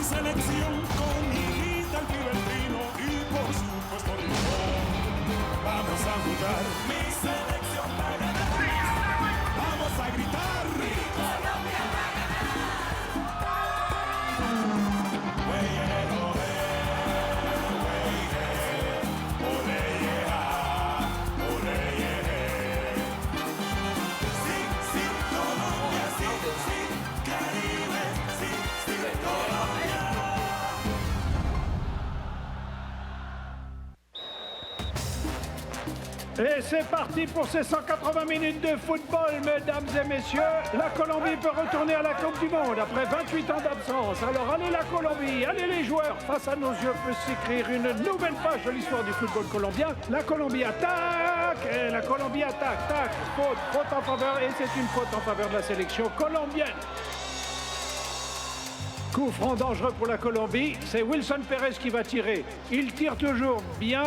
selección con Higuita, el Fiorentino y por supuesto Rincón. Vamos a jugar. Mi selección va a ganar. Vamos a gritar. Mi Colombia va a Et c'est parti pour ces 180 minutes de football, mesdames et messieurs. La Colombie peut retourner à la Coupe du Monde après 28 ans d'absence. Alors allez la Colombie, allez les joueurs. Face à nos yeux peut s'écrire une nouvelle page de l'histoire du football colombien. La Colombie attaque, et la Colombie attaque, tac, faute en faveur, et c'est une faute en faveur de la sélection colombienne. Coup franc dangereux pour la Colombie, c'est Wilson Pérez qui va tirer. Il tire toujours bien,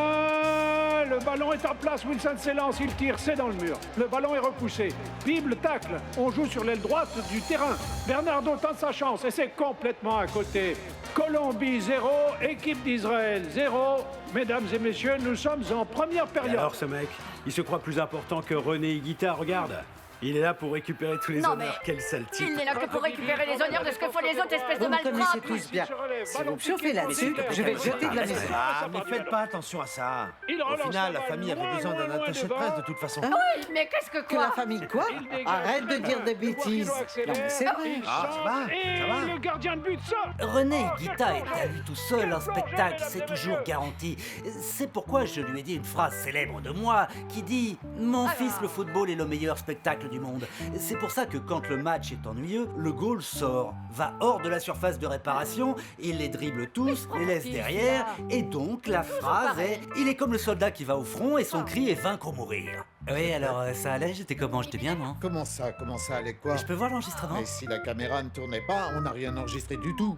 le ballon est en place, Wilson s'élance, il tire, c'est dans le mur. Le ballon est repoussé, Bible le tacle, on joue sur l'aile droite du terrain. Bernardo tente sa chance et c'est complètement à côté. Colombie 0, équipe d'Israël 0. Mesdames et messieurs, nous sommes en première période. Et alors ce mec, il se croit plus important que René Higuita, regarde. Il est là pour récupérer tous les honneurs. Quel sale type. Il n'est là que pour récupérer les honneurs de ce que font les autres espèces de Vous me connaissez malpropres. tous bien. Si vous me chauffez là-dessus, je vais jeter de la maison. Ah, mais faites pas attention à ça. Au final, la famille avait besoin d'un attaché de presse de toute façon. Oui, mais qu'est-ce que Que la quoi? famille quoi? Arrête de dire des bêtises. Non mais c'est vrai. Ah, ça va, Et ça va. le gardien de but sort. René Higuita est à lui tout seul un spectacle, c'est toujours garanti. C'est pourquoi je lui ai dit une phrase célèbre de moi qui dit « Mon fils, le football est le meilleur spectacle du monde ». C'est pour ça que quand le match est ennuyeux, le goal sort, va hors de la surface de réparation, il les dribble tous, les laisse derrière, et donc la phrase est « Il est comme le soldat qui va au front et son cri est vaincre ou mourir ». Oui, alors ça allait, j'étais comment? J'étais bien, non? Comment ça allait quoi? Je peux voir l'enregistrement? Mais si la caméra ne tournait pas, on n'a rien enregistré du tout.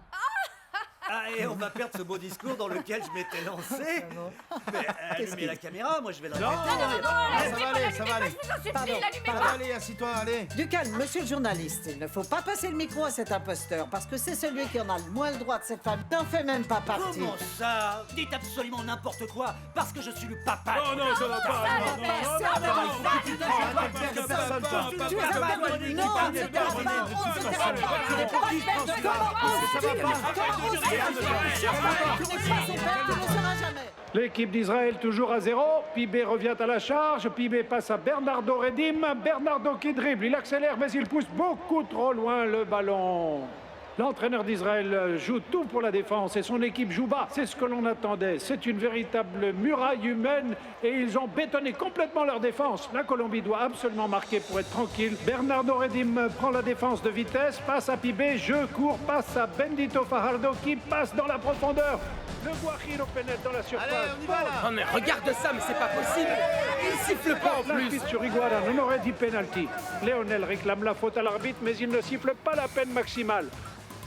Ah, et on va perdre ce beau discours dans lequel je m'étais lancé. Mais allumez la caméra, moi je vais la Non, ça va aller. Pardon, Allez, assis-toi, allez. Du calme, monsieur le journaliste. Il ne faut pas passer le micro à cet imposteur, parce que c'est celui qui en a le moins le droit de cette femme. N'en fait même pas partie. Comment ça? Dites absolument n'importe quoi, parce que je suis le papa. Oh non, ça va pas. L'équipe d'Israël toujours à 0. Pibé revient à la charge. Pibé passe à Bernardo Redim. Bernardo qui dribble. Il accélère, mais il pousse beaucoup trop loin le ballon. L'entraîneur d'Israël joue tout pour la défense et son équipe joue bas. C'est ce que l'on attendait. C'est une véritable muraille humaine et ils ont bétonné complètement leur défense. La Colombie doit absolument marquer pour être tranquille. Bernardo Redim prend la défense de vitesse, passe à Pibé, jeu court, passe à Bendito Fajardo qui passe dans la profondeur. Le Guajiro pénètre dans la surface. Allez, on y va là. Oh mais regarde ça, mais c'est pas possible. Il siffle pas en plus. L'arbitre sur Higuaín, on aurait dit penalty. Léonel réclame la faute à l'arbitre, mais il ne siffle pas la peine maximale.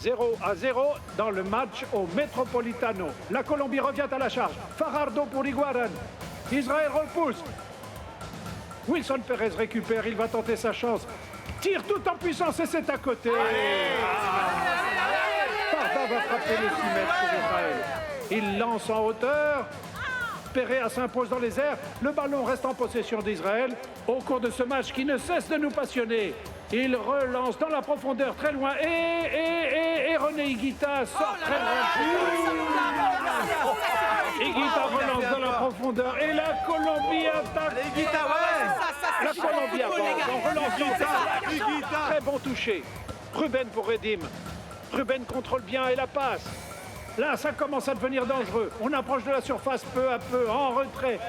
0-0 dans le match au Metropolitano. La Colombie revient à la charge. Fajardo pour Higuaín. Israël repousse. Wilson Pérez récupère, il va tenter sa chance. Tire tout en puissance et c'est à côté. Parda va frapper les 6 mètres pour Israël. Il lance en hauteur. Perea s'impose dans les airs. Le ballon reste en possession d'Israël. Au cours de ce match qui ne cesse de nous passionner, il relance dans la profondeur très loin. Et René Higuita sort très loin. Higuita relance dans la profondeur. Et la Colombie attaque. Higuita, ouais. La Colombie avance. On relance Higuita. Très bon toucher. Ruben pour Redim. Ruben contrôle bien et la passe. Là, ça commence à devenir dangereux. On approche de la surface peu à peu, en retrait.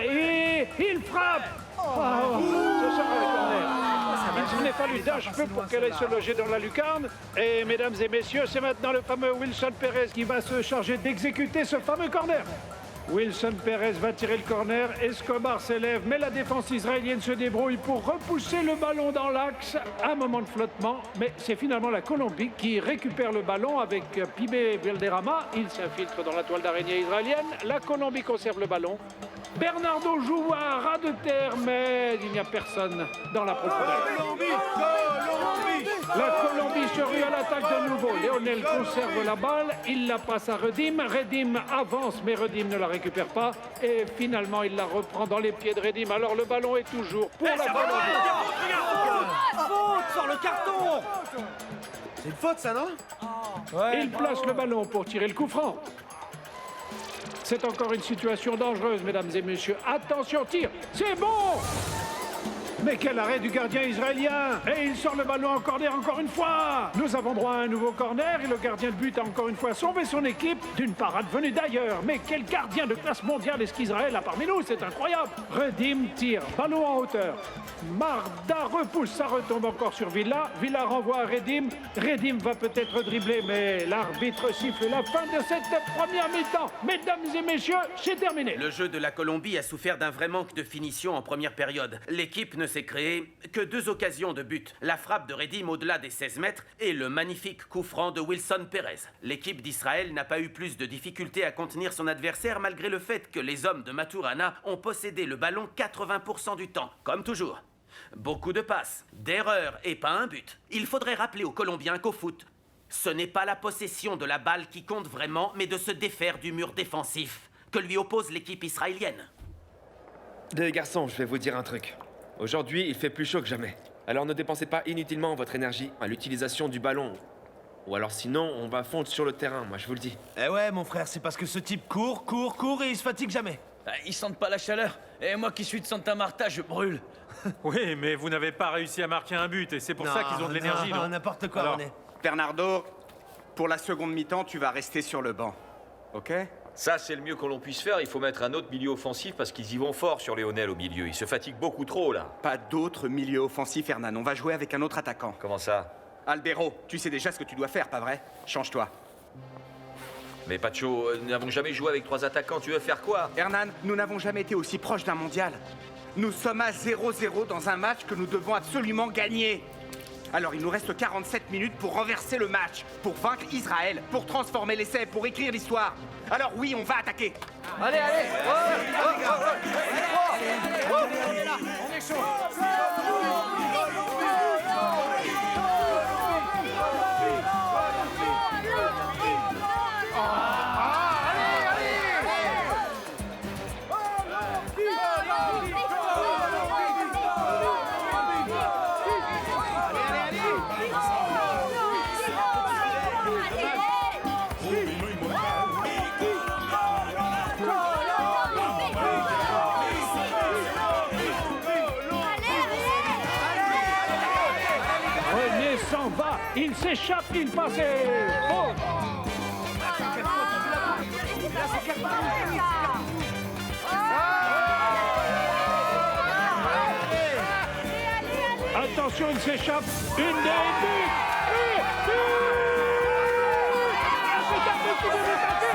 Et il frappe. Ce sera le corner. Il s'en est fallu d'un cheveu pour qu'elle aille se loger dans la lucarne. Et mesdames et messieurs, c'est maintenant le fameux Wilson Pérez qui va se charger d'exécuter ce fameux corner. Wilson Pérez va tirer le corner, Escobar s'élève, mais la défense israélienne se débrouille pour repousser le ballon dans l'axe. Un moment de flottement, mais c'est finalement la Colombie qui récupère le ballon avec Pibé Valderrama. Il s'infiltre dans la toile d'araignée israélienne. La Colombie conserve le ballon. Bernardo joue à ras de terre, mais il n'y a personne dans la profondeur. Colombie, Colombie, La Colombie se rue à l'attaque de nouveau. Lionel conserve la balle, il la passe à Redim. Redim avance, mais Redim ne la récupère pas. Et finalement, il la reprend dans les pieds de Redim. Alors le ballon est toujours pour la Colombie. Faute sur le carton. C'est une faute, ça, non? Il place le ballon pour tirer le coup franc. C'est encore une situation dangereuse, mesdames et messieurs. Attention, tir, c'est bon! Mais quel arrêt du gardien israélien! Et il sort le ballon en corner encore une fois! Nous avons droit à un nouveau corner et le gardien de but a encore une fois sauvé son équipe d'une parade venue d'ailleurs. Mais quel gardien de classe mondiale est-ce qu'Israël a parmi nous? C'est incroyable! Redim tire, ballon en hauteur. Marda repousse, ça retombe encore sur Villa. Villa renvoie à Redim. Redim va peut-être dribbler, mais l'arbitre siffle la fin de cette première mi-temps. Mesdames et messieurs, c'est terminé. Le jeu de la Colombie a souffert d'un vrai manque de finition en première période. L'équipe ne s'est créée que 2 occasions de but. La frappe de Redim au-delà des 16 mètres et le magnifique coup franc de Wilson Pérez. L'équipe d'Israël n'a pas eu plus de difficultés à contenir son adversaire malgré le fait que les hommes de Maturana ont possédé le ballon 80% du temps, comme toujours. Beaucoup de passes, d'erreurs et pas un but. Il faudrait rappeler aux Colombiens qu'au foot, ce n'est pas la possession de la balle qui compte vraiment, mais de se défaire du mur défensif que lui oppose l'équipe israélienne. Les garçons, je vais vous dire un truc. Aujourd'hui, il fait plus chaud que jamais. Alors ne dépensez pas inutilement votre énergie à l'utilisation du ballon. Ou alors sinon, on va fondre sur le terrain, moi je vous le dis. Eh ouais, mon frère, c'est parce que ce type court et il se fatigue jamais. Ils sentent pas la chaleur. Et moi qui suis de Santa Marta, je brûle. Oui, mais vous n'avez pas réussi à marquer un but et c'est pour ça qu'ils ont de l'énergie, non? N'importe quoi, Alors, René. Bernardo, pour la seconde mi-temps, tu vas rester sur le banc. Ok? Ça, c'est le mieux que l'on puisse faire. Il faut mettre un autre milieu offensif parce qu'ils y vont fort sur Lionel au milieu. Il se fatigue beaucoup trop, là. Pas d'autre milieu offensif, Hernan. On va jouer avec un autre attaquant. Comment ça? Albero, tu sais déjà ce que tu dois faire, pas vrai? Change-toi. Mais Pacho, nous n'avons jamais joué avec 3 attaquants. Tu veux faire quoi? Hernan, nous n'avons jamais été aussi proches d'un mondial. Nous sommes à 0-0 dans un match que nous devons absolument gagner. Alors il nous reste 47 minutes pour renverser le match, pour vaincre Israël, pour transformer l'essai, pour écrire l'histoire. Alors oui, on va attaquer. Allez, allez. On est chaud. Il s'échappe, il passe et... Oh! Attention, il s'échappe. Une des buts. C'est impossible de passer.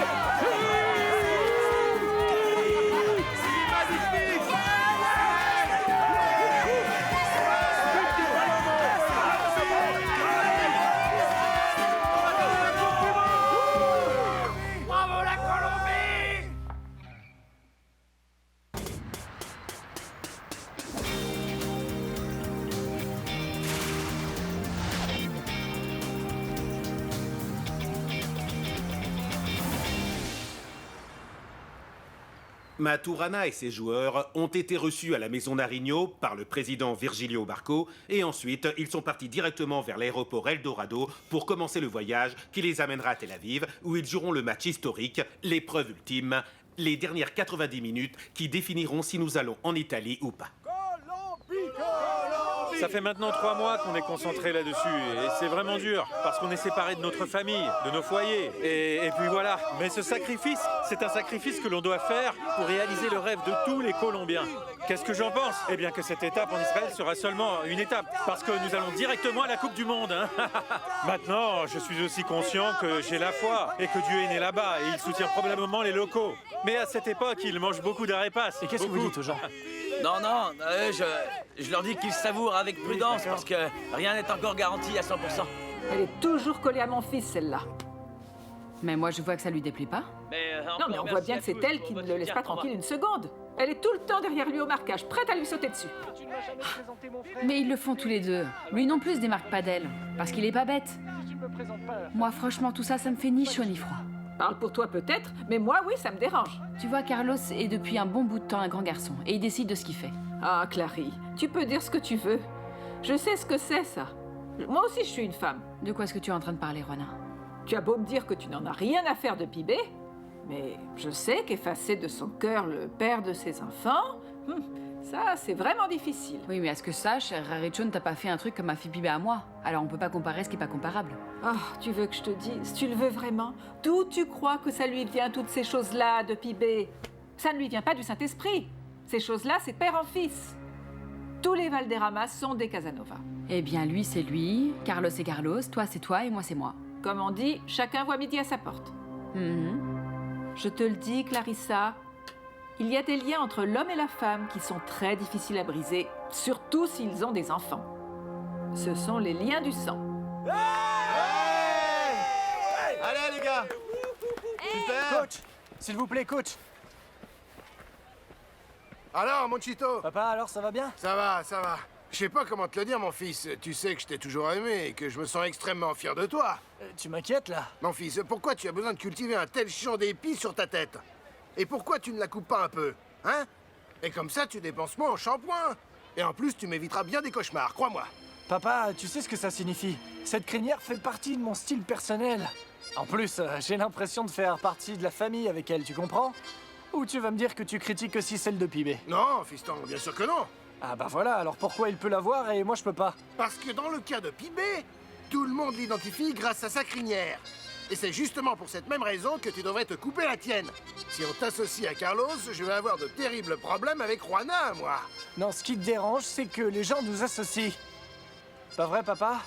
Maturana et ses joueurs ont été reçus à la maison Nariño par le président Virgilio Barco et ensuite ils sont partis directement vers l'aéroport Eldorado pour commencer le voyage qui les amènera à Tel Aviv où ils joueront le match historique, l'épreuve ultime, les dernières 90 minutes qui définiront si nous allons en Italie ou pas. Ça fait maintenant 3 mois qu'on est concentré là-dessus et c'est vraiment dur parce qu'on est séparés de notre famille, de nos foyers et puis voilà. Mais ce sacrifice, c'est un sacrifice que l'on doit faire pour réaliser le rêve de tous les Colombiens. Qu'est-ce que j'en pense? Eh bien que cette étape en Israël sera seulement une étape parce que nous allons directement à la Coupe du Monde. Hein. Maintenant, je suis aussi conscient que j'ai la foi et que Dieu est né là-bas et il soutient probablement les locaux. Mais à cette époque, ils mangent beaucoup d'arepas. Et qu'est-ce que vous dites aux gens? Non, je leur dis qu'ils savourent avec prudence parce que rien n'est encore garanti à 100%. Elle est toujours collée à mon fils, celle-là. Mais moi, je vois que ça lui déplaît pas. Mais Non, mais on voit bien que c'est elle qui ne le laisse pas tranquille une seconde. Elle est tout le temps derrière lui au marquage, prête à lui sauter dessus. Mais ils le font tous les deux. Lui non plus se démarque pas d'elle, parce qu'il est pas bête. Moi, franchement, tout ça, ça me fait ni chaud ni froid. Parle pour toi peut-être, mais moi, oui, ça me dérange. Tu vois, Carlos est depuis un bon bout de temps un grand garçon, et il décide de ce qu'il fait. Ah, Clary, tu peux dire ce que tu veux. Je sais ce que c'est, ça. Moi aussi, je suis une femme. De quoi est-ce que tu es en train de parler, Rona? Tu as beau me dire que tu n'en as rien à faire de Pibé, mais je sais qu'effacer de son cœur le père de ses enfants, ça, c'est vraiment difficile. Oui, mais à ce que je sache, Rarichon ne t'a pas fait un truc comme a fait Pibé à moi. Alors on peut pas comparer ce qui est pas comparable. Oh, tu veux que je te dise, tu le veux vraiment? D'où tu crois que ça lui vient, toutes ces choses-là, de Pibé? Ça ne lui vient pas du Saint-Esprit. Ces choses-là, c'est père en fils. Tous les Valderrama sont des Casanova. Eh bien, lui, c'est lui, Carlos, c'est Carlos, toi, c'est toi, et moi, c'est moi. Comme on dit, chacun voit midi à sa porte. Je te le dis, Clarissa, il y a des liens entre l'homme et la femme qui sont très difficiles à briser, surtout s'ils ont des enfants. Ce sont les liens du sang. Allez les gars. Super. Coach, s'il vous plaît, coach. Alors, Monchito? Papa, alors ça va bien? Ça va, ça va. Je sais pas comment te le dire, mon fils. Tu sais que je t'ai toujours aimé et que je me sens extrêmement fier de toi. Tu m'inquiètes, là? Mon fils, pourquoi tu as besoin de cultiver un tel champ d'épis sur ta tête? Et pourquoi tu ne la coupes pas un peu? Hein? Et comme ça, tu dépenses moins en shampoing. Et en plus, tu m'éviteras bien des cauchemars, crois-moi. Papa, tu sais ce que ça signifie? Cette crinière fait partie de mon style personnel. En plus, j'ai l'impression de faire partie de la famille avec elle, tu comprends? Ou tu vas me dire que tu critiques aussi celle de Pibé? Non, fiston, bien sûr que non. Ah bah voilà, alors pourquoi il peut l'avoir et moi je peux pas? Parce que dans le cas de Pibé, tout le monde l'identifie grâce à sa crinière. Et c'est justement pour cette même raison que tu devrais te couper la tienne. Si on t'associe à Carlos, je vais avoir de terribles problèmes avec Juana, moi. Non, ce qui te dérange, c'est que les gens nous associent. Pas vrai, papa?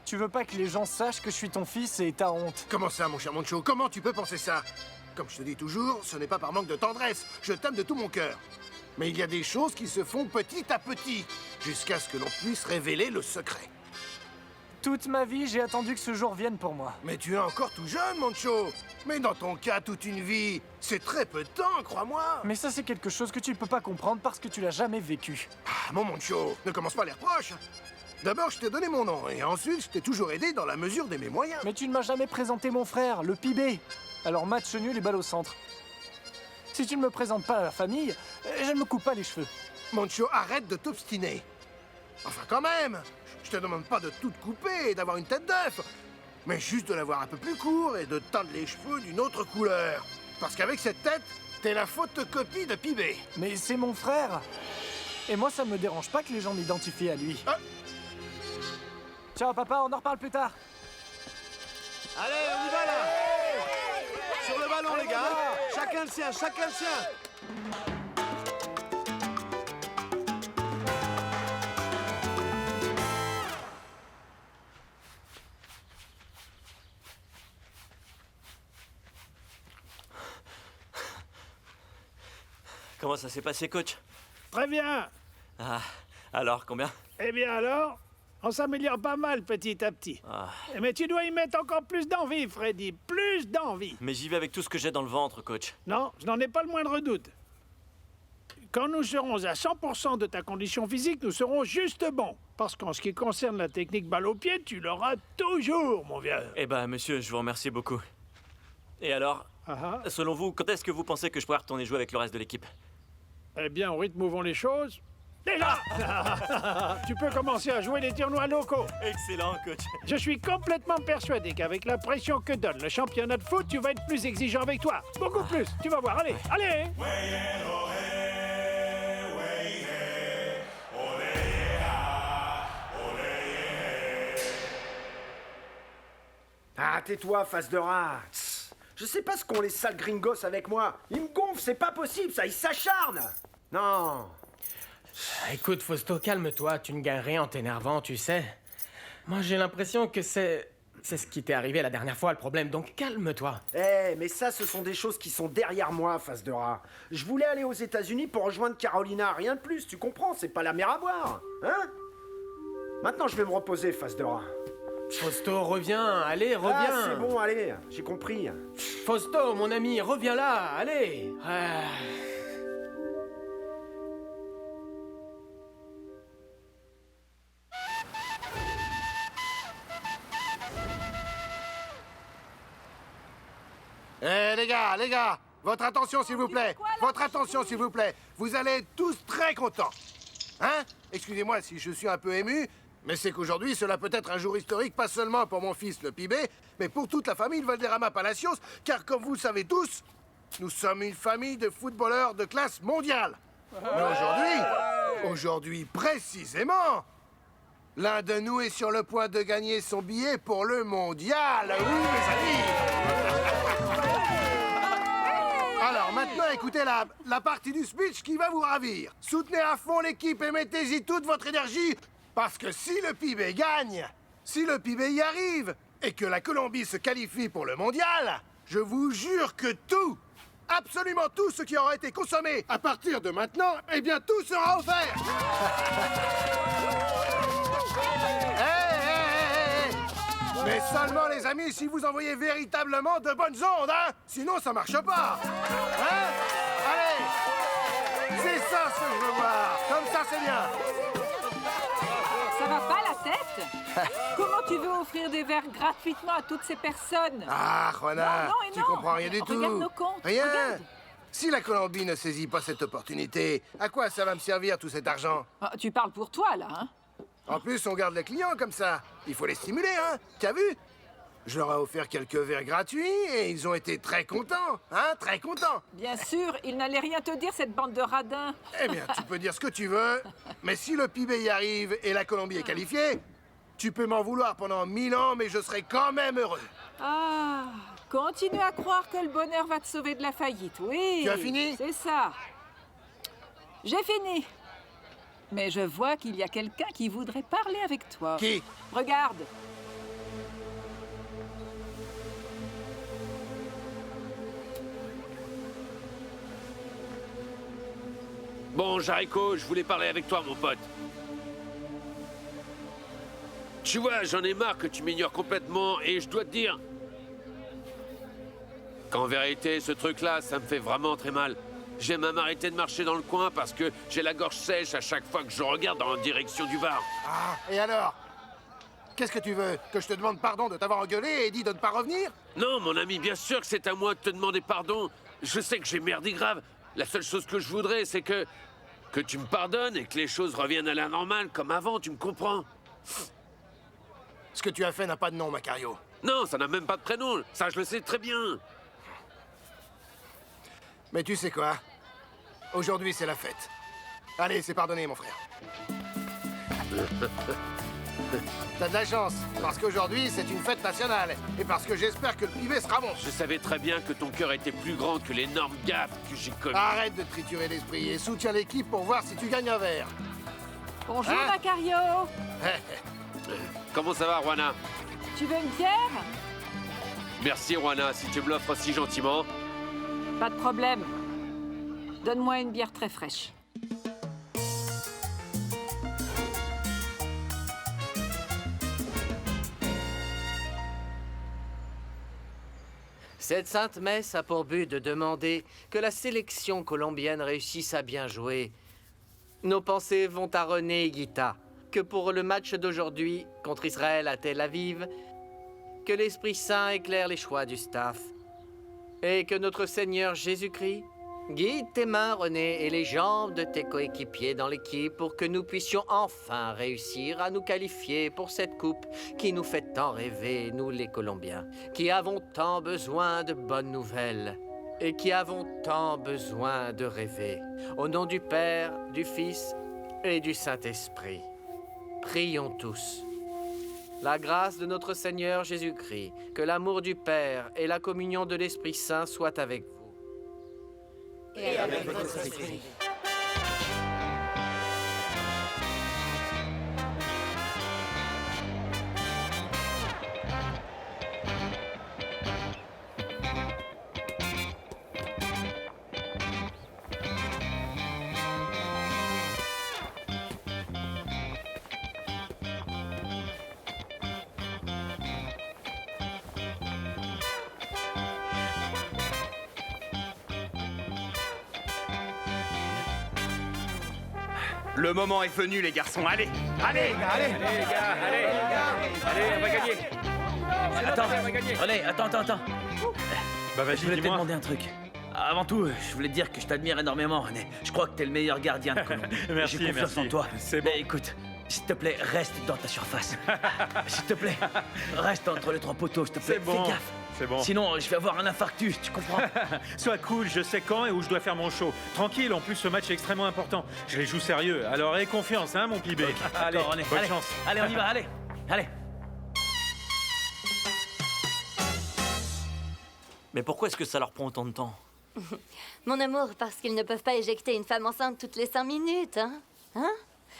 Tu veux pas que les gens sachent que je suis ton fils et t'as honte? Comment ça, mon cher Moncho? Comment tu peux penser ça? Comme je te dis toujours, ce n'est pas par manque de tendresse. Je t'aime de tout mon cœur. Mais il y a des choses qui se font petit à petit, jusqu'à ce que l'on puisse révéler le secret. Toute ma vie, j'ai attendu que ce jour vienne pour moi. Mais tu es encore tout jeune, Moncho. Mais dans ton cas, toute une vie, c'est très peu de temps, crois-moi. Mais ça, c'est quelque chose que tu ne peux pas comprendre parce que tu l'as jamais vécu. Ah, mon Moncho, ne commence pas les reproches. D'abord, je t'ai donné mon nom, et ensuite, je t'ai toujours aidé dans la mesure de mes moyens. Mais tu ne m'as jamais présenté mon frère, le Pibé. Alors match nul et balle au centre. Si tu ne me présentes pas à la famille, je ne me coupe pas les cheveux. Moncho, arrête de t'obstiner. Enfin, quand même, je te demande pas de tout te couper et d'avoir une tête d'œuf, mais juste de l'avoir un peu plus court et de teindre les cheveux d'une autre couleur. Parce qu'avec cette tête, t'es la photocopie de Pibé. Mais c'est mon frère. Et moi, ça me dérange pas que les gens m'identifient à lui. Ciao, papa, on en reparle plus tard. Allez, on y va, là. Sur le ballon, les gars. Chacun le sien, chacun le sien. Comment ça s'est passé, coach? Très bien. Ah, alors, combien? Eh bien alors, on s'améliore pas mal petit à petit. Mais tu dois y mettre encore plus d'envie, Freddy, plus d'envie. Mais j'y vais avec tout ce que j'ai dans le ventre, coach. Non, je n'en ai pas le moindre doute. Quand nous serons à 100% de ta condition physique, nous serons juste bons. Parce qu'en ce qui concerne la technique balle au pied, tu l'auras toujours, mon vieux. Eh ben, monsieur, je vous remercie beaucoup. Et alors, selon vous, quand est-ce que vous pensez que je pourrais retourner jouer avec le reste de l'équipe? Eh bien, au rythme où vont les choses... Déjà Tu peux commencer à jouer les tournois locaux. Excellent, coach. Je suis complètement persuadé qu'avec la pression que donne le championnat de foot, tu vas être plus exigeant avec toi. Beaucoup plus. Tu vas voir. Allez, allez. Ah, tais-toi, face de rat. Je sais pas ce qu'ont les sales gringos avec moi. Ils me gonflent, c'est pas possible, ça, ils s'acharnent. Non. Écoute, Fausto, calme-toi, tu ne gagnes rien en t'énervant, tu sais. Moi, j'ai l'impression que c'est ce qui t'est arrivé la dernière fois, le problème, donc calme-toi. Mais ça, ce sont des choses qui sont derrière moi, face de rat. Je voulais aller aux États-Unis pour rejoindre Carolina, rien de plus, tu comprends, c'est pas la mer à boire. Hein? Maintenant, je vais me reposer, face de rat. Fausto, reviens, allez, reviens. Ah, c'est bon, allez, j'ai compris. Fausto, mon ami, reviens là, allez. Les gars, votre attention s'il vous plaît. Votre attention s'il vous plaît. Vous allez être tous très contents. Hein? Excusez-moi si je suis un peu ému, mais c'est qu'aujourd'hui, cela peut être un jour historique, pas seulement pour mon fils le Pibé, mais pour toute la famille de Valderrama Palacios, car comme vous le savez tous, nous sommes une famille de footballeurs de classe mondiale. Mais aujourd'hui précisément, l'un de nous est sur le point de gagner son billet pour le mondial. Oui, mes amis. Alors maintenant, écoutez la partie du speech qui va vous ravir. Soutenez à fond l'équipe et mettez-y toute votre énergie, parce que si le Pibé gagne, si le Pibé y arrive, et que la Colombie se qualifie pour le mondial, je vous jure que tout, absolument tout ce qui aura été consommé à partir de maintenant, eh bien tout sera offert. Mais seulement, les amis, si vous envoyez véritablement de bonnes ondes, hein? Sinon, ça marche pas. Hein? Allez! C'est ça ce que je veux voir. Comme ça, c'est bien. Ça va pas la tête? Comment tu veux offrir des verres gratuitement à toutes ces personnes? Ah, Juana, tu comprends rien du tout. Regarde nos comptes. Rien. Regarde. Si la Colombie ne saisit pas cette opportunité, à quoi ça va me servir tout cet argent? Ah, tu parles pour toi, là, hein? En plus, on garde les clients comme ça. Il faut les stimuler, hein? T'as vu? Je leur ai offert quelques verres gratuits et ils ont été très contents, hein? Très contents. Bien sûr, ils n'allaient rien te dire, cette bande de radins. Eh bien, tu peux dire ce que tu veux, mais si le Pibé y arrive et la Colombie est qualifiée, tu peux m'en vouloir pendant 1000 ans, mais je serai quand même heureux. Ah, continue à croire que le bonheur va te sauver de la faillite, oui. Tu as fini? C'est ça. J'ai fini. Mais je vois qu'il y a quelqu'un qui voudrait parler avec toi. Qui? Regarde. Bon, Jericho, je voulais parler avec toi, mon pote. Tu vois, j'en ai marre que tu m'ignores complètement et je dois te dire qu'en vérité, ce truc-là, ça me fait vraiment très mal. J'ai même arrêté de marcher dans le coin parce que j'ai la gorge sèche à chaque fois que je regarde dans la direction du bar. Ah, et alors? Qu'est-ce que tu veux? Que je te demande pardon de t'avoir engueulé et dit de ne pas revenir? Non, mon ami, bien sûr que c'est à moi de te demander pardon. Je sais que j'ai merdé grave. La seule chose que je voudrais, c'est que tu me pardonnes et que les choses reviennent à la normale comme avant, tu me comprends? Ce que tu as fait n'a pas de nom, Macario. Non, ça n'a même pas de prénom. Ça, je le sais très bien. Mais tu sais quoi? Aujourd'hui, c'est la fête. Allez, c'est pardonné, mon frère. T'as de la chance, parce qu'aujourd'hui, c'est une fête nationale. Et parce que j'espère que le Pibé sera bon. Je savais très bien que ton cœur était plus grand que l'énorme gaffe que j'ai commis. Arrête de triturer l'esprit et soutiens l'équipe pour voir si tu gagnes un verre. Bonjour, Hein? Macario. Comment ça va, Juana? Tu veux une bière? Merci, Juana, si tu me l'offres si gentiment. Pas de problème. Donne-moi une bière très fraîche. Cette sainte messe a pour but de demander que la sélection colombienne réussisse à bien jouer. Nos pensées vont à René Higuita, que pour le match d'aujourd'hui contre Israël à Tel Aviv, que l'Esprit Saint éclaire les choix du staff et que notre Seigneur Jésus-Christ guide tes mains, René, et les jambes de tes coéquipiers dans l'équipe pour que nous puissions enfin réussir à nous qualifier pour cette coupe qui nous fait tant rêver, nous les Colombiens, qui avons tant besoin de bonnes nouvelles et qui avons tant besoin de rêver. Au nom du Père, du Fils et du Saint-Esprit, prions tous. La grâce de notre Seigneur Jésus-Christ, que l'amour du Père et la communion de l'Esprit Saint soient avec vous. Et avec votre esprit. Le moment est venu, les garçons. Allez, allez, allez, les gars, allez, on va gagner. Attends. Bah vas-y, Je voulais te dis-moi. demander un truc. Avant tout, je voulais te dire que je t'admire énormément, René. Je crois que t'es le meilleur gardien de Colombie. Merci, J'ai confiance merci. en toi. C'est bon. Mais écoute, s'il te plaît, reste dans ta surface. S'il te plaît, reste entre les trois poteaux, s'il te plaît. C'est bon. Fais gaffe. C'est bon. Sinon, je vais avoir un infarctus, tu comprends? Sois cool, je sais quand et où je dois faire mon show. Tranquille, en plus ce match est extrêmement important. Je les joue sérieux, alors aie confiance, hein, mon pibé. Allez, D'accord, René. bonne Allez. chance. Allez, on y va, allez. Mais pourquoi est-ce que ça leur prend autant de temps? Mon amour, parce qu'ils ne peuvent pas éjecter une femme enceinte toutes les 5 minutes, hein? Hein?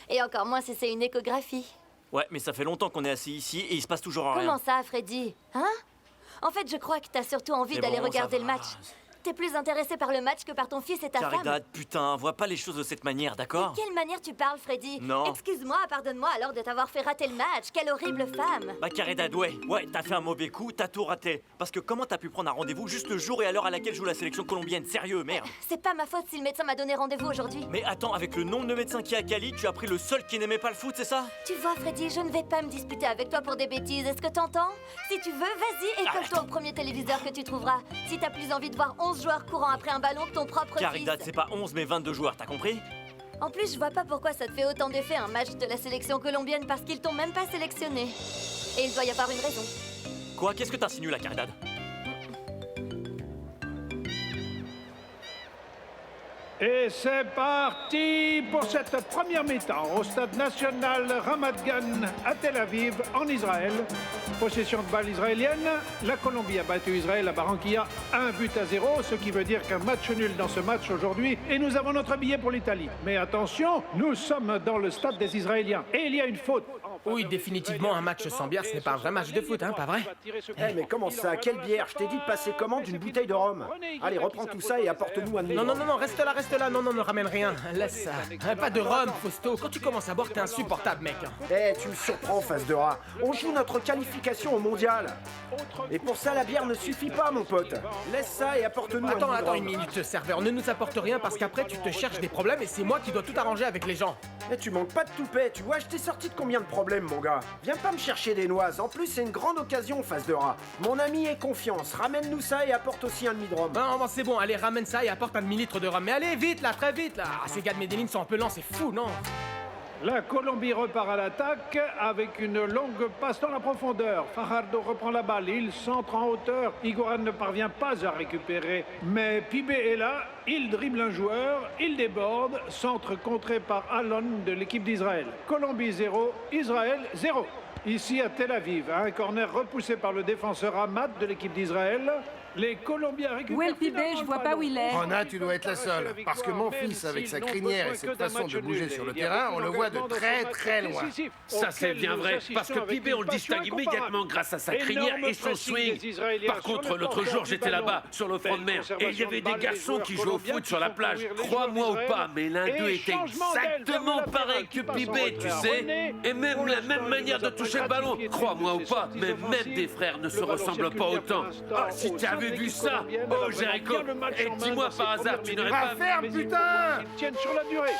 Et encore moins si c'est une échographie. Ouais, mais ça fait longtemps qu'on est assis ici et il se passe toujours rien. Comment ça, Freddy? Hein? En fait, je crois que t'as surtout envie C'est d'aller bon, ça regarder va. le match. T'es plus intéressé par le match que par ton fils et ta femme. Caridad, putain, vois pas les choses de cette manière, d'accord? De quelle manière tu parles, Freddy? Non. Excuse-moi, pardonne-moi alors de t'avoir fait rater le match. Quelle horrible femme. Bah Caridad, ouais, t'as fait un mauvais coup, t'as tout raté. Parce que comment t'as pu prendre un rendez-vous juste le jour et à l'heure à laquelle joue la sélection colombienne? Sérieux, merde. C'est pas ma faute si le médecin m'a donné rendez-vous aujourd'hui. Mais attends, avec le nombre de médecins qu'il y a à Cali, tu as pris le seul qui n'aimait pas le foot, c'est ça? Tu vois, Freddy, je ne vais pas me disputer avec toi pour des bêtises. Est-ce que t'entends? Si tu veux, vas-y et colle-toi au premier téléviseur que tu trouveras. Si t'as plus envie de voir 11 joueurs courant après un ballon que ton propre Caridad, fils. c'est pas 11 mais 22 joueurs, t'as compris? En plus, je vois pas pourquoi ça te fait autant d'effet un match de la sélection colombienne parce qu'ils t'ont même pas sélectionné. Et il doit y avoir une raison. Quoi? Qu'est-ce que t'insinues là, Caridad? Et c'est parti pour cette première mi-temps au stade national Ramat Gan à Tel Aviv, en Israël. Possession de balle israélienne. La Colombie a battu Israël à Barranquilla 1-0, ce qui veut dire qu'un match nul dans ce match aujourd'hui. Et nous avons notre billet pour l'Italie. Mais attention, nous sommes dans le stade des Israéliens. Et il y a une faute. Oui, définitivement, un match sans bière, ce n'est pas un vrai match de foot, hein, pas vrai? Eh, mais comment ça? Quelle bière? Je t'ai dit de passer commande d'une bouteille de rhum. Allez, reprends tout ça et apporte-nous un Non, reste là, non, ne ramène rien, laisse ça. Pas de rhum, Fausto, quand tu commences à boire, t'es insupportable, mec. Eh, tu me surprends, face de rat. On joue notre qualification au mondial. Et pour ça, la bière ne suffit pas, mon pote. Laisse ça et apporte-nous un Attends, bout de rhum. une minute, serveur, ne nous apporte rien parce qu'après tu te cherches des problèmes et c'est moi qui dois tout arranger avec les gens. Eh, tu manques pas de toupet, tu vois, je t'ai sorti de combien de problèmes, mon gars? Viens pas me chercher des noises, en plus c'est une grande occasion, face de rat. Mon ami ait confiance, ramène-nous ça et apporte aussi un demi de rhum. Non, c'est bon, allez, ramène ça et apporte un demi-litre de rhum. Mais allez, vite là, très vite là. Ah, ces gars de Medellin sont un peu lents, c'est fou, non? La Colombie repart à l'attaque avec une longue passe dans la profondeur. Fajardo reprend la balle, il centre en hauteur. Higuaín ne parvient pas à récupérer. Mais Pibé est là, il dribble un joueur, il déborde. Centre contré par Alon de l'équipe d'Israël. Colombie 0, Israël 0. Ici à Tel Aviv, un corner repoussé par le défenseur Ahmad de l'équipe d'Israël. Les Colombiens récupèrent. Où est le Pibé? Je vois pas où il est. Rona, tu dois être la seule. Parce que mon fils, avec sa crinière et cette façon de bouger sur le terrain, on le voit de très très loin. Ça, c'est bien vrai, parce que Pibé, on le distingue immédiatement grâce à sa crinière et son swing. Par contre, l'autre jour, j'étais là-bas, sur le front de mer, et il y avait des garçons qui jouaient au foot sur la plage. Crois-moi ou pas, mais l'un d'eux était exactement pareil que Pibé, tu sais. Et même la même manière de toucher le ballon. Crois-moi ou pas, mais même des frères ne se ressemblent pas autant. Ah, si tu avais vu ça, oh Jericho, et dis-moi par hasard, tu n'aurais pas... Ferme, putain! Ils tiennent sur la durée.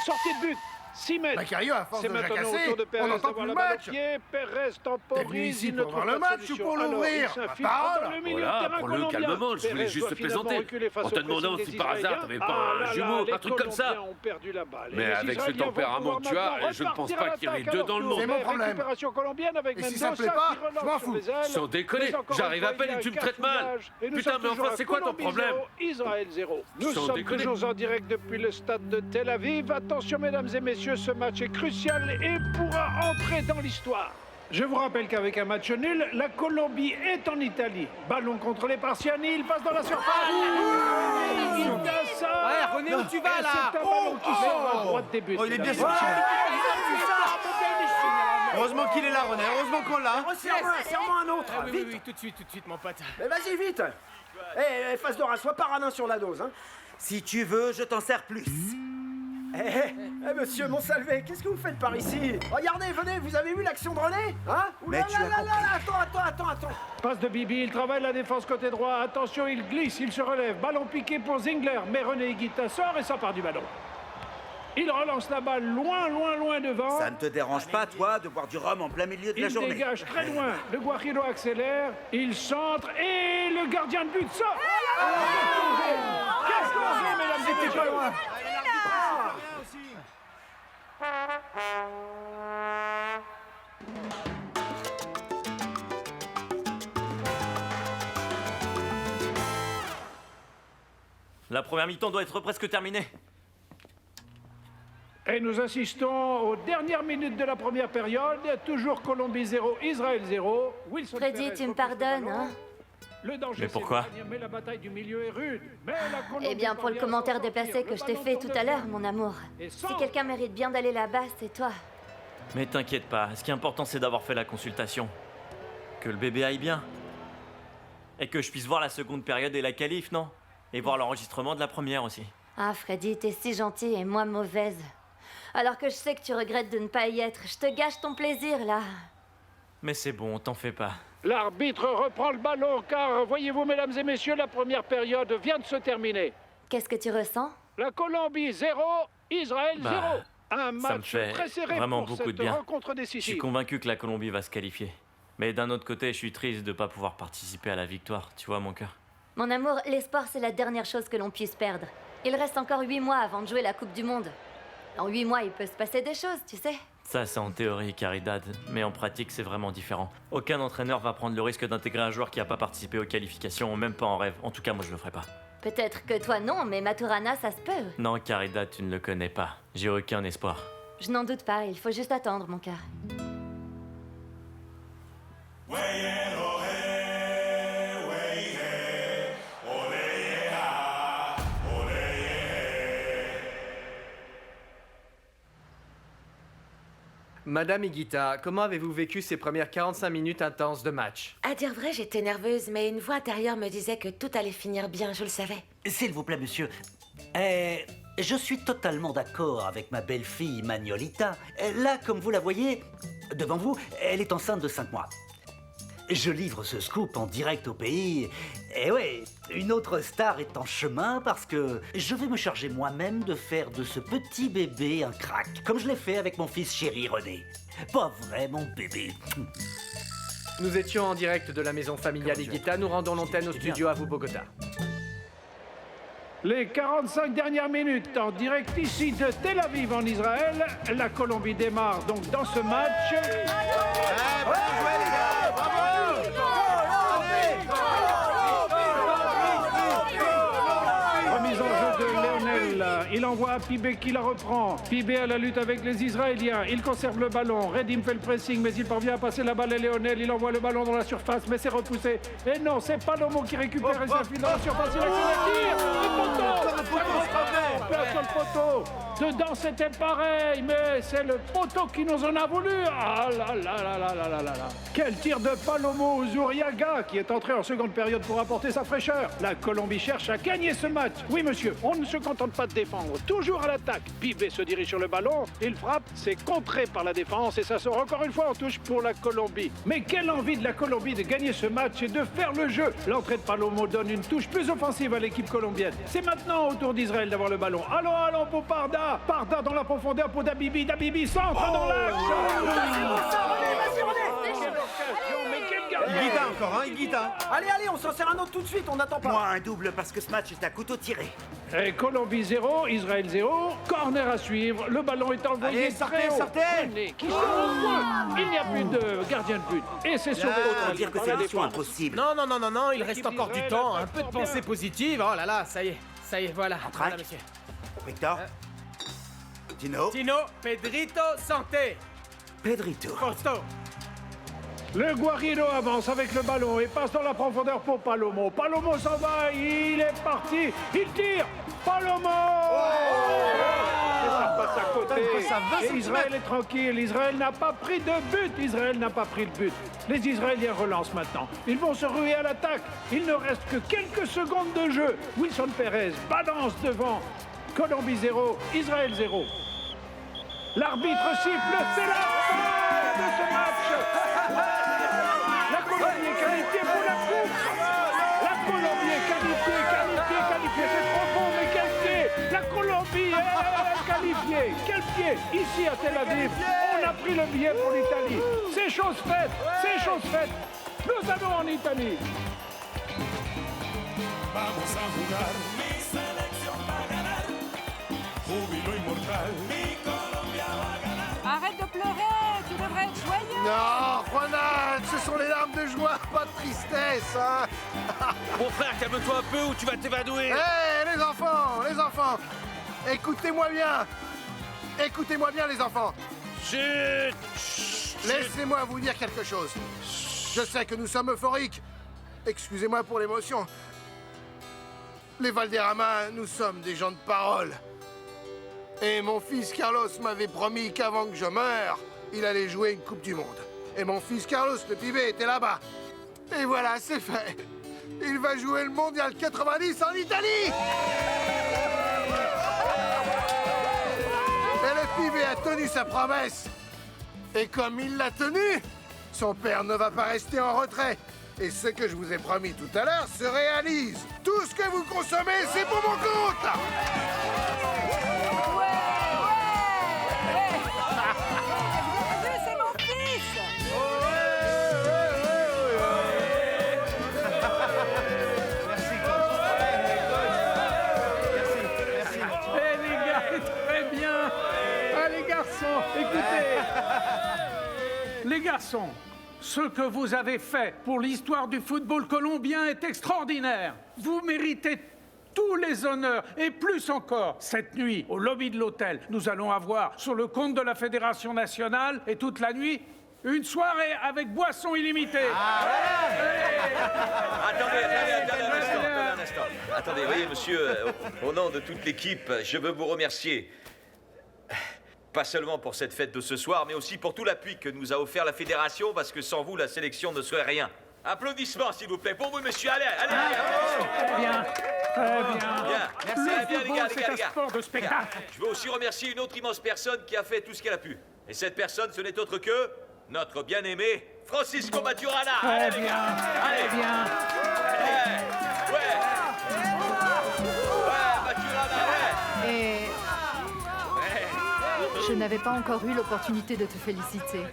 Sortie de but. 6 mètres. Macario, à force C'est de maintenant jacasser, au tour de Perez on n'entend d'avoir plus la le balle au match. pied. Perez T'es temporise. venu ici il ne pour voir trouve le pas de match ou solution. pour Alors, l'ouvrir? il s'infiltre Ma parole. dans le milieu de Voilà, terrain prends-le colombien. calmement, je voulais Perez juste doit te finalement plaisanter. reculer face En te au demandant pressing si par hasard des t'avais Israéliens. pas un là jumeau, là, un truc comme ça. les Colombiens ont perdu la balle. Et Mais les avec ce Israéliens vont tempérament que tu pouvoir as, je ne pense repartir pas à qu'il y ait l'attaque deux alors dans le que monde. C'est mon problème. Récupération colombienne avec Et si Mendoza ça me plaît pas, qui relance je m'en sur fous. les ailes. Sans déconner, Mais encore j'arrive une à fois, peine il y a et tu me un traites mal. cafouillage. Et nous Putain, sommes mais enfin, toujours à c'est quoi ton Colombie problème? 0, Israël 0. Nous Sans sommes déconner. toujours en direct depuis le stade de Tel Aviv. Attention, mesdames et messieurs, ce match est crucial et pourra entrer dans l'histoire. Je vous rappelle qu'avec un match nul, la Colombie est en Italie. Ballon contre les Parsiani, il passe dans la surface. Ouais, René, où tu vas, là? C'est un ballon qui sort à droite des buts. Oh, il est bien mesdames et sorti. messieurs. Heureusement qu'il est là, René, heureusement qu'on l'a. Serre-moi un autre, Oui, vite. oui, tout de suite, mon pote. Mais vas-y, vite. Eh, face de rat, sois pas radin sur la dose, hein. Si tu veux, je t'en sers plus. Monsieur Monsalvé, qu'est-ce que vous faites par ici? Regardez, venez, vous avez vu l'action de René? Hein? Mais tu as compris. Attends. Passe de Bibi, il travaille la défense côté droit. Attention, il glisse, il se relève. Ballon piqué pour Zingler. Mais René Higuita sort et s'empare du ballon. Il relance la balle loin, loin, loin devant. Ça ne te dérange pas, toi, de boire du rhum en plein milieu de la journée? Il dégage très loin. Le Guajiro accélère. Il centre et le gardien de but sort. Qu'est-ce qu'on fait, mesdames et messieurs? Pas loin. La première mi-temps doit être presque terminée. Et nous assistons aux dernières minutes de la première période. Toujours Colombie 0, Israël 0. Wilson Freddy, Perez tu me pardonnes, hein? Le danger, mais pourquoi? mais la bataille du milieu est rude. Mais la Colombie Eh bien, pour le commentaire déplacé que je t'ai fait tout à l'heure, mon amour. Si quelqu'un mérite bien d'aller là-bas, c'est toi. Mais t'inquiète pas, ce qui est important c'est d'avoir fait la consultation. Que le bébé aille bien. Et que je puisse voir la seconde période et la qualif, non? Et voir l'enregistrement de la première aussi. Ah, Freddy, t'es si gentil et moi mauvaise. Alors que je sais que tu regrettes de ne pas y être. Je te gâche ton plaisir, là. Mais c'est bon, t'en fais pas. L'arbitre reprend le ballon, car, voyez-vous, mesdames et messieurs, la première période vient de se terminer. Qu'est-ce que tu ressens? La Colombie 0, Israël 0. Un ça me match fait très serré vraiment pour beaucoup cette de bien. rencontre Je suis décisive. convaincu que la Colombie va se qualifier. Mais d'un autre côté, je suis triste de pas pouvoir participer à la victoire, tu vois mon cœur. Mon amour, l'espoir, c'est la dernière chose que l'on puisse perdre. Il reste encore 8 mois avant de jouer la Coupe du Monde. En 8 mois, il peut se passer des choses, tu sais. Ça, c'est en théorie, Caridad, mais en pratique, c'est vraiment différent. Aucun entraîneur va prendre le risque d'intégrer un joueur qui n'a pas participé aux qualifications, même pas en rêve. En tout cas, moi, je le ferai pas. Peut-être que toi non, mais Maturana, ça se peut. Non, Caridad, tu ne le connais pas. J'ai aucun espoir. Je n'en doute pas, il faut juste attendre, mon cœur. Madame Higuita, comment avez-vous vécu ces premières 45 minutes intenses de match? À dire vrai, j'étais nerveuse, mais une voix intérieure me disait que tout allait finir bien, je le savais. S'il vous plaît, monsieur. Je suis totalement d'accord avec ma belle-fille Magnolita. Là, comme vous la voyez, devant vous, elle est enceinte de 5 mois. Je livre ce scoop en direct au pays. Et ouais, une autre star est en chemin parce que je vais me charger moi-même de faire de ce petit bébé un crack, comme je l'ai fait avec mon fils chéri René. Pas vrai, mon bébé. Nous étions en direct de la maison familiale Higuita, nous rendons l'antenne au studio à vous, Bogota. Les 45 dernières minutes en direct ici de Tel Aviv en Israël. La Colombie démarre donc dans ce match. Bien joué, les gars! Bravo! Remise en jeu de Léonel. Il envoie à Pibé qui la reprend. Pibé à la lutte avec les Israéliens. Il conserve le ballon. Redim fait le pressing, mais il parvient à passer la balle à Léonel. Il envoie le ballon dans la surface, mais c'est repoussé. Et non, c'est Palomo qui récupère et s'enfuit dans la surface. Il a tir. Le poteau. Dedans, c'était pareil, mais c'est le poteau qui nous en a voulu. Ah là là là là là là là là. Quel tir de Palomo Zuriaga qui est entré en seconde période pour apporter sa fraîcheur. La Colombie cherche à gagner ce match. Oui, monsieur, on ne se contente pas de défendre. Toujours à l'attaque. Pibé se dirige sur le ballon. Il frappe. C'est contré par la défense et ça sort encore une fois en touche pour la Colombie. Mais quelle envie de la Colombie de gagner ce match et de faire le jeu. L'entrée de Palomo donne une touche plus offensive à l'équipe colombienne. C'est maintenant au tour d'Israël d'avoir le ballon. Allons pour Parda. Parda dans la profondeur pour Dabibi. Dabibi centre dans l'axe. Higuita encore, hein, Higuita. Allez, on s'en sert un autre tout de suite, on n'attend pas. Moi, un double parce que ce match est à couteau tiré. Et Colombie 0, Israël 0. Corner à suivre. Le ballon est envoyé très haut. René qui sort au point. Il n'y a plus de gardien de but. Et c'est sauvé. Autant dire que c'est mission impossible. Non, il reste encore du temps. Un peu de pensée positive. Oh là là, ça y est, voilà. Voilà, monsieur. Victor Tino Pedrito, santé. Pedrito. Posto. Le Guajiro avance avec le ballon et passe dans la profondeur pour Palomo. Palomo s'en va, il est parti, il tire. Palomo Et ça passe à côté. Et Israël est tranquille, Israël n'a pas pris de but. Israël n'a pas pris le but. Les Israéliens relancent maintenant. Ils vont se ruer à l'attaque. Il ne reste que quelques secondes de jeu. Wilson Perez balance devant. Colombie 0, Israël 0. L'arbitre siffle, c'est la fin de ce match. La Colombie est qualifiée pour la coupe. La Colombie est qualifiée. C'est trop bon, mais quel pied. La Colombie est qualifiée. Quel pied? Ici à Tel Aviv, on a pris le billet pour l'Italie. C'est chose faite, c'est chose faite. Nous allons en Italie. Vamos a jugar, mi selección va a ganar. Júbilo inmortal, mi Colombia va a ganar. Arrête de pleurer, tu devrais être joyeux. Non, Juana, ce sont les larmes de joie, pas de tristesse, hein. Mon frère, calme-toi un peu ou tu vas t'évanouir. Hé, les enfants, écoutez-moi bien. Écoutez-moi bien, les enfants. Chut. Laissez-moi vous dire quelque chose. Je sais que nous sommes euphoriques. Excusez-moi pour l'émotion. Les Valderrama, nous sommes des gens de parole. Et mon fils Carlos m'avait promis qu'avant que je meure, il allait jouer une Coupe du Monde. Et mon fils Carlos, le pibé, était là-bas. Et voilà, c'est fait. Il va jouer le Mondial 90 en Italie. Et le pibé a tenu sa promesse. Et comme il l'a tenu, son père ne va pas rester en retrait. Et ce que je vous ai promis tout à l'heure se réalise. Tout ce que vous consommez, c'est pour mon compte. C'est mon fils. Eh les gars, très bien. Ah les garçons, écoutez. Les garçons, ce que vous avez fait pour l'histoire du football colombien est extraordinaire. Vous méritez tous les honneurs et plus encore. Cette nuit, au lobby de l'hôtel, nous allons avoir sur le compte de la Fédération nationale et toute la nuit, une soirée avec boissons illimitées. Attendez un instant. Attendez, voyez, monsieur, au nom de toute l'équipe, je veux vous remercier. Pas seulement pour cette fête de ce soir, mais aussi pour tout l'appui que nous a offert la Fédération, parce que sans vous, la sélection ne serait rien. Applaudissements, s'il vous plaît, pour vous, monsieur. Allez. Très bien. Merci, Le bien, football, c'est un sport de spectacle. Je veux aussi remercier une autre immense personne qui a fait tout ce qu'elle a pu. Et cette personne, ce n'est autre que notre bien-aimé Francisco Maturana. Très bien. Maturana, Et je n'avais pas encore eu l'opportunité de te féliciter.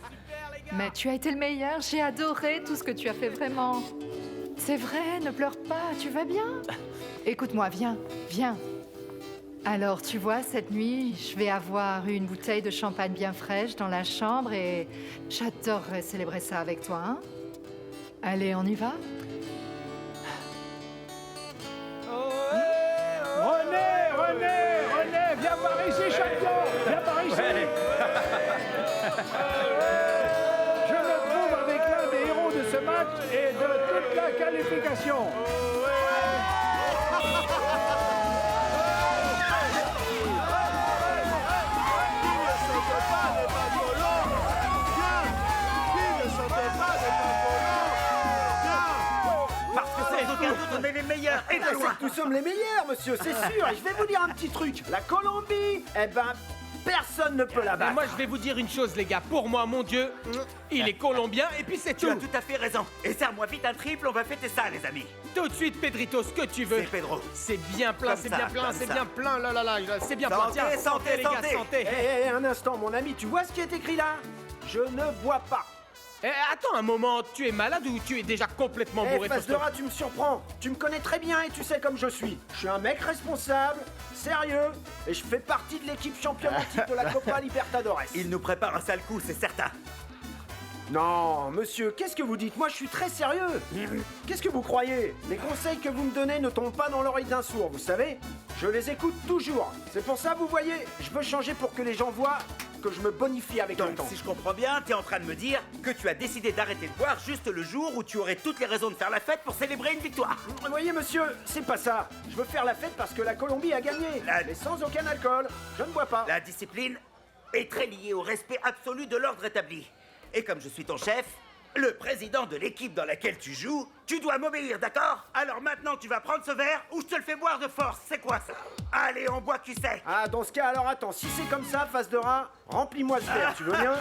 Mais tu as été le meilleur, j'ai adoré tout ce que tu as fait, vraiment. C'est vrai, ne pleure pas, tu vas bien? Écoute-moi, viens. Alors, tu vois, cette nuit, je vais avoir une bouteille de champagne bien fraîche dans la chambre et j'adorerais célébrer ça avec toi, hein? Allez, on y va? René, viens par ici, champion. Viens par ici. Je me trouve avec l'un des héros de ce match et de toute la qualification. Parce que sans aucun doute, on est les meilleurs et de loin. Nous sommes les meilleurs, monsieur, c'est sûr. Et je vais vous dire un petit truc. La Colombie, personne ne peut la battre. Moi, je vais vous dire une chose, les gars. Pour moi, mon Dieu, il est colombien et puis c'est tout. Tu as tout à fait raison. Et serre-moi vite un triple, on va fêter ça, les amis. Tout de suite, Pedrito, ce que tu veux. C'est Pedro. C'est bien plein, Comme c'est ça, bien plein, comme c'est ça. bien plein. Là, c'est bien plein. Santé, Tiens, santé, les gars, santé. santé. Hé, un instant, mon ami, tu vois ce qui est écrit là? Je ne bois pas. Attends un moment, tu es malade ou tu es déjà complètement bourré? Face de rat, tu me surprends. Tu me connais très bien et tu sais comme je suis. Je suis un mec responsable, sérieux, et je fais partie de l'équipe championne type de la Copa Libertadores. Il nous prépare un sale coup, c'est certain. Non, monsieur, qu'est-ce que vous dites? Moi, je suis très sérieux. Qu'est-ce que vous croyez? Les conseils que vous me donnez ne tombent pas dans l'oreille d'un sourd, vous savez? Je les écoute toujours. C'est pour ça, vous voyez, je veux changer pour que les gens voient que je me bonifie avec le Donc, temps. si je comprends bien, t'es en train de me dire que tu as décidé d'arrêter de boire juste le jour où tu aurais toutes les raisons de faire la fête pour célébrer une victoire. Vous voyez, monsieur, c'est pas ça. Je veux faire la fête parce que la Colombie a gagné. Mais sans aucun alcool. Je ne bois pas. La discipline est très liée au respect absolu de l'ordre établi. Et comme je suis ton chef, le président de l'équipe dans laquelle tu joues, tu dois m'obéir, d'accord? Alors maintenant, tu vas prendre ce verre ou je te le fais boire de force. C'est quoi ça? Allez, on boit qui sait. Ah, dans ce cas, alors attends, si c'est comme ça, face de rat, remplis-moi ce verre, tu veux bien?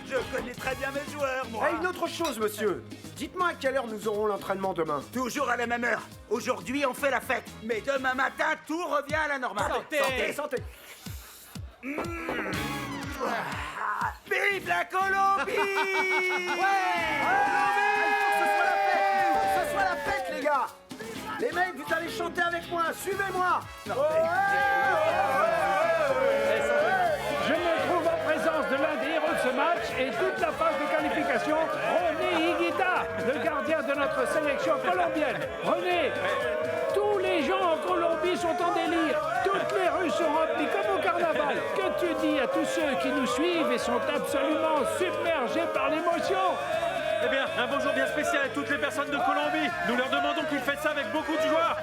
Je connais très bien mes joueurs, moi. Et une autre chose, monsieur. Dites-moi à quelle heure nous aurons l'entraînement demain. Toujours à la même heure. Aujourd'hui, on fait la fête. Mais demain matin, tout revient à la normale. Santé, santé, santé. Vive la Colombie! Ce soit la fête, les gars! Les mecs, vous allez chanter avec moi, suivez-moi! Je me trouve en présence de l'un des héros de ce match et toute la phase de qualification, René Higuita, le gardien de notre sélection colombienne. René, tous les gens en Colombie sont en délire. Toutes les rues sont remplies comme au carnaval. Que tu dis à tous ceux qui nous suivent et sont absolument submergés par l'émotion? Eh bien, un bonjour bien spécial à toutes les personnes de Colombie. Nous leur demandons qu'ils fêtent ça avec beaucoup de joie,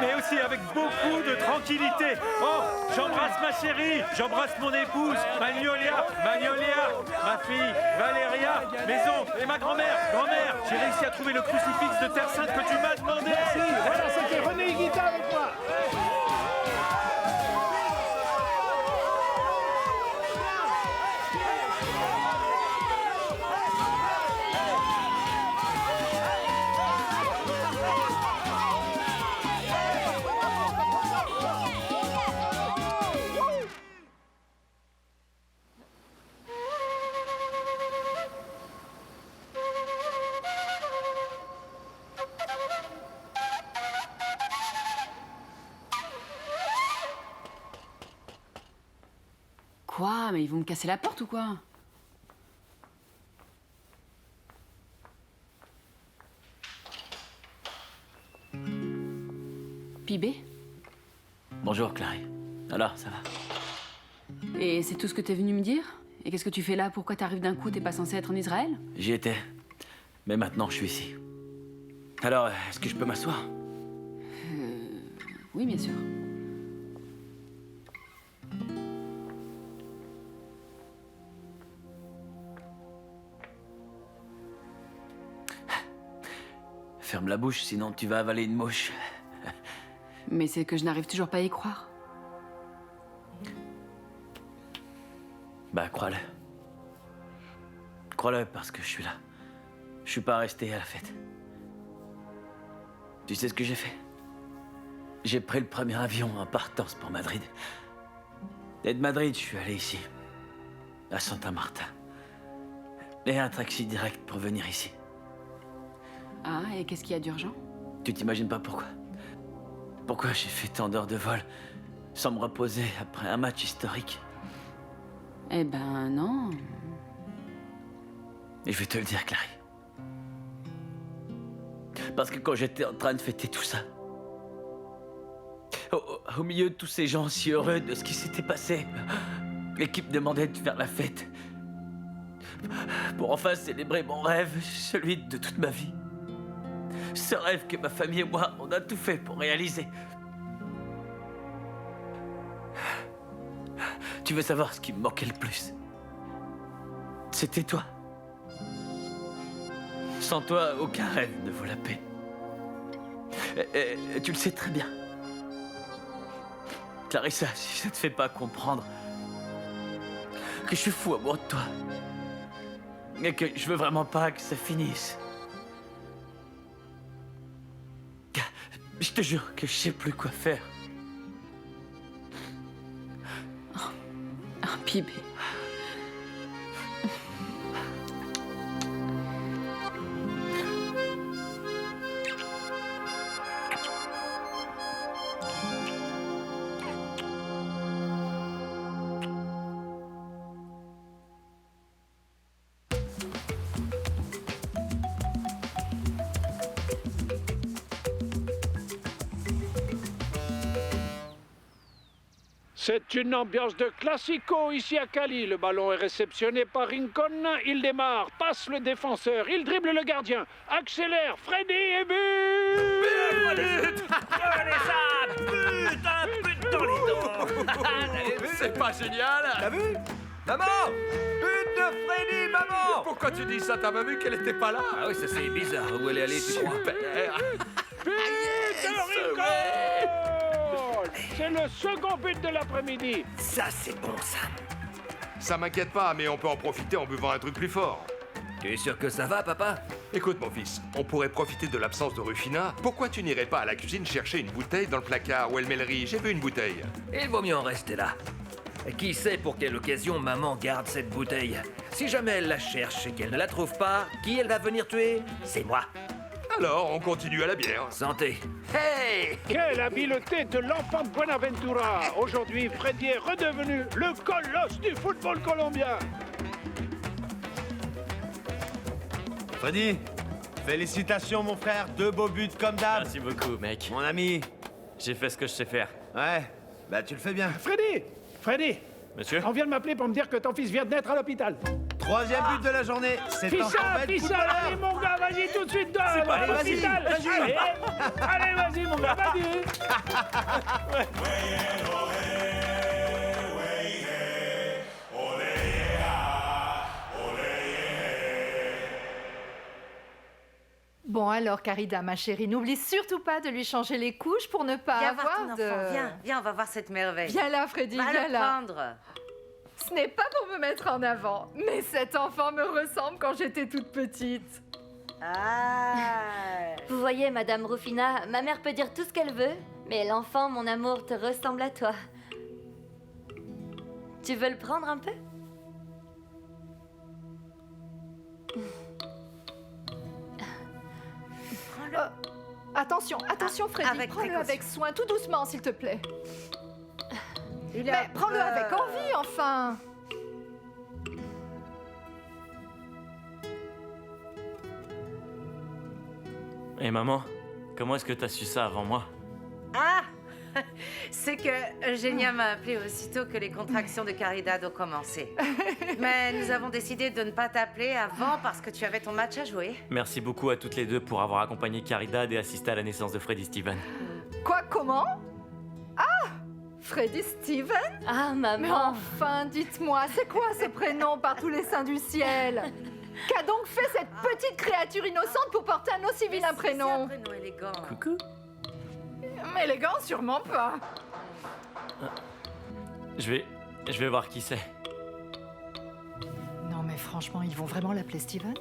mais aussi avec beaucoup de tranquillité. Oh, j'embrasse ma chérie, j'embrasse mon épouse, Magnolia, ma fille, Valéria, mes oncles et ma grand-mère. Grand-mère, j'ai réussi à trouver le crucifix de Terre Sainte que tu m'as demandé. Merci, voilà, c'était René Higuita avec moi. Quoi? Mais ils vont me casser la porte ou quoi? Pibé? Bonjour, Clary. Alors, ça va? Et c'est tout ce que t'es venu me dire? Et qu'est-ce que tu fais là? Pourquoi t'arrives d'un coup? T'es pas censé être en Israël? J'y étais. Mais maintenant, je suis ici. Alors, est-ce que je peux m'asseoir? Oui, bien sûr. Ferme la bouche, sinon tu vas avaler une mouche. Mais c'est que je n'arrive toujours pas à y croire. Bah, crois-le. Crois-le parce que je suis là. Je suis pas resté à la fête. Tu sais ce que j'ai fait? J'ai pris le premier avion en partance pour Madrid. Et de Madrid, je suis allé ici, à Santa Marta. Et un taxi direct pour venir ici. Ah, et qu'est-ce qu'il y a d'urgent? Tu t'imagines pas pourquoi? Pourquoi j'ai fait tant d'heures de vol sans me reposer après un match historique? Eh ben non. Et je vais te le dire, Clary. Parce que quand j'étais en train de fêter tout ça, au milieu de tous ces gens si heureux de ce qui s'était passé, l'équipe demandait de faire la fête. Pour enfin célébrer mon rêve, celui de toute ma vie. Ce rêve que ma famille et moi, on a tout fait pour réaliser. Tu veux savoir ce qui me manquait le plus? C'était toi. Sans toi, aucun rêve ne vaut la peine. Et tu le sais très bien. Clarissa, si ça te fait pas comprendre que je suis fou amoureux de toi, mais que je veux vraiment pas que ça finisse. Je te jure que je sais plus quoi faire. Oh, Pibé. C'est une ambiance de classico ici à Cali. Le ballon est réceptionné par Rincon. Il démarre, passe le défenseur, il dribble le gardien, accélère, Freddy et but! C'est pas génial? T'as vu? Maman! But de Freddy maman! Pourquoi tu dis ça? T'as pas vu qu'elle était pas là? Ah oui, ça c'est bizarre. Où elle est allée, tu crois? C'est le second but de l'après-midi. Ça, c'est bon, ça. Ça m'inquiète pas, mais on peut en profiter en buvant un truc plus fort. Tu es sûr que ça va, papa? Écoute, mon fils, on pourrait profiter de l'absence de Rufina. Pourquoi tu n'irais pas à la cuisine chercher une bouteille dans le placard où elle met le riz? J'ai vu une bouteille. Il vaut mieux en rester là. Qui sait pour quelle occasion maman garde cette bouteille? Si jamais elle la cherche et qu'elle ne la trouve pas, qui elle va venir tuer? C'est moi. Alors, on continue à la bière. Santé. Hey! Quelle habileté de l'enfant de Buenaventura. Aujourd'hui, Freddy est redevenu le colosse du football colombien. Freddy, félicitations mon frère, 2 beaux buts comme d'hab. Merci beaucoup, mec. Mon ami. J'ai fait ce que je sais faire. Ouais, bah tu le fais bien. Freddy, Monsieur? on vient de m'appeler pour me dire que ton fils vient de naître à l'hôpital. 3e but de la journée. C'est un Fissa, formel footballeur. allez mon gars, vas-y tout de suite C'est pas- à vas-y, l'hôpital. vas-y. Allez, vas-y mon gars, vas-y. Bon alors, Carida, ma chérie, n'oublie surtout pas de lui changer les couches pour ne pas Viens avoir voir ton de... enfant, viens, on va voir cette merveille. Viens là, Freddy, Va viens le là. prendre. Ce n'est pas pour me mettre en avant, mais cet enfant me ressemble quand j'étais toute petite. Ah. Vous voyez, Madame Rufina, ma mère peut dire tout ce qu'elle veut, mais l'enfant, mon amour, te ressemble à toi. Tu veux le prendre un peu? Attention, Freddy, avec prends-le précaution. avec soin, tout doucement, s'il te plaît. Il Mais a prends-le peur. avec envie, enfin. Et maman, comment est-ce que t'as su ça avant moi? Ah! C'est que Eugénia m'a appelé aussitôt que les contractions de Caridad ont commencé. Mais nous avons décidé de ne pas t'appeler avant parce que tu avais ton match à jouer. Merci beaucoup à toutes les deux pour avoir accompagné Caridad et assisté à la naissance de Freddy Steven. Quoi, comment? Ah! Freddy Steven? Ah, maman! Mais enfin, dites-moi, c'est quoi ce prénom par tous les saints du ciel? Qu'a donc fait cette petite créature innocente pour porter un aussi vilain prénom? C'est un prénom élégant. Coucou. Mais élégant, sûrement pas. Je vais voir qui c'est. Non, mais franchement, ils vont vraiment l'appeler Steven?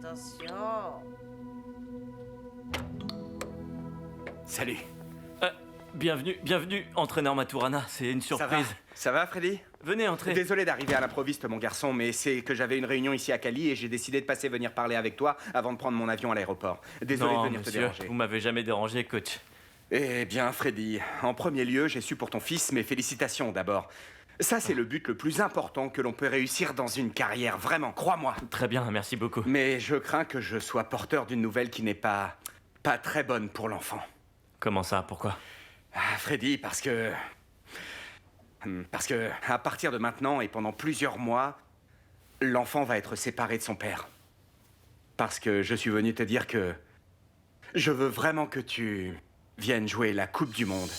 Attention. Salut. Bienvenue, entraîneur Maturana. C'est une surprise. Ça va, Freddy? Venez, entrez. Désolé d'arriver à l'improviste, mon garçon, mais c'est que j'avais une réunion ici à Cali et j'ai décidé de passer venir parler avec toi avant de prendre mon avion à l'aéroport. Désolé Non, de venir te monsieur, déranger. vous m'avez jamais dérangé, coach. Eh bien, Freddy, en premier lieu, j'ai su pour ton fils mes félicitations d'abord. Ça, c'est le but le plus important que l'on peut réussir dans une carrière, vraiment, crois-moi. Très bien, merci beaucoup. Mais je crains que je sois porteur d'une nouvelle qui n'est pas très bonne pour l'enfant. Comment ça, pourquoi? Ah, Freddy, parce que à partir de maintenant et pendant plusieurs mois, l'enfant va être séparé de son père. Parce que je suis venu te dire que je veux vraiment que tu viennes jouer la Coupe du Monde